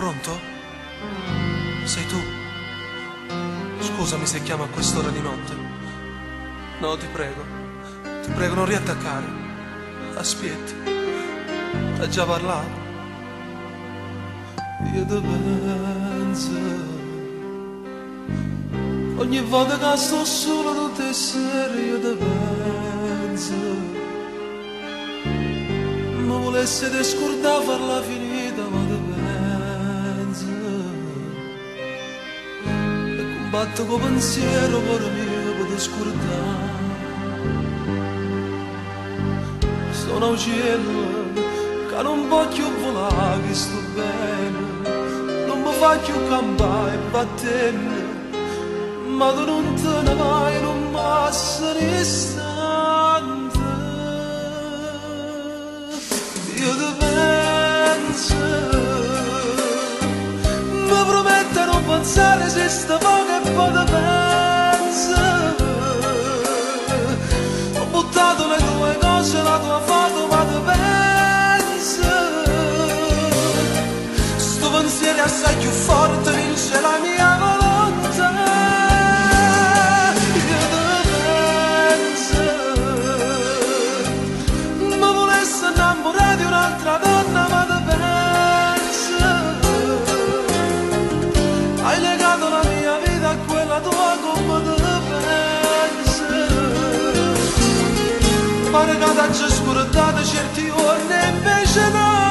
Pronto? Sei tu? Scusami se chiamo a quest'ora di notte. No, ti prego, non riattaccare. Aspetti, ha già parlato. Io ti penso ogni volta che sto solo tutte le sere, io ti penso. Ma volesse te scordare farla finita, ma ti penso. E combatto con pensiero, cuore mio, per te scordare. Sono un cielo che non voglio volare, che sto bene, non mi faccio campare e batterne, ma tu non te ne vai, non passa un istante. Io ti penso, mi prometto a non pensare se sta poco e poi ti penso. Ho buttato le tue cose, la tua foto, ma ti penso. Sto pensiero assai più forte vince la mia volontà. Io ti penso, ma volessi innamorare di un'altra donna, ma ti penso. Hai legato la mia vita a quella tua, come ti penso. Pare che ti già scordato certi giorni e invece no.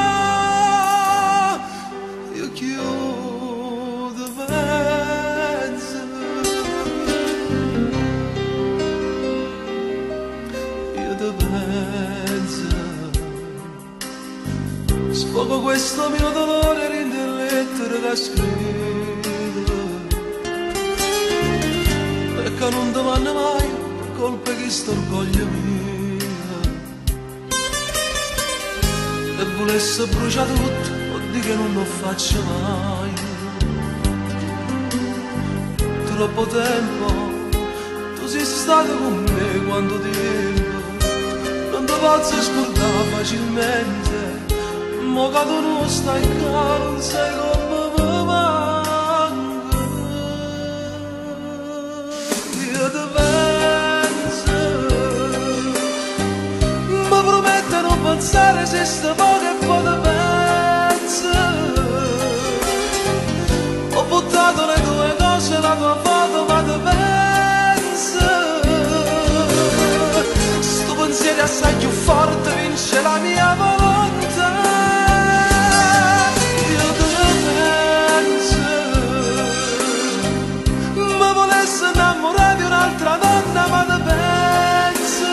Io chiudo, penso. Io ti penso. Sfogo questo mio dolore rinde le lettere che scrivo. E che non domanda mai colpe che sto orgoglio mio. E volesse bruciare tutto, oddio che non lo faccio mai. Troppo tempo, tu sei stato con me quando dico, non ti posso scordare facilmente, mo che tu non stai qua, non sai come mi manca. Io ti penso, mi prometto a non pensare se sta poco e poi ti penso. Ho buttato le tue cose, la tua foto, ma ti penso. Sto pensiero assai più forte vince la mia volontà. Io ti penso, ma volessi innamorare di un'altra donna, ma ti penso.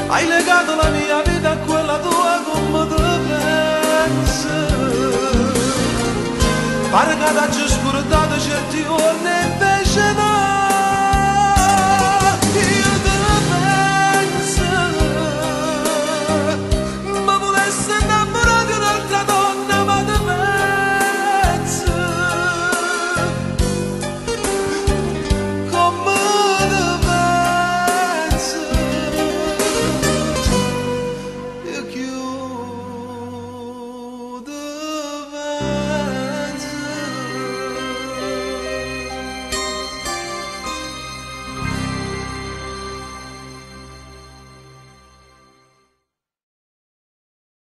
Hai legato la mia vita a quella tua, come ti penso. Pare che ti già scordato certi giorni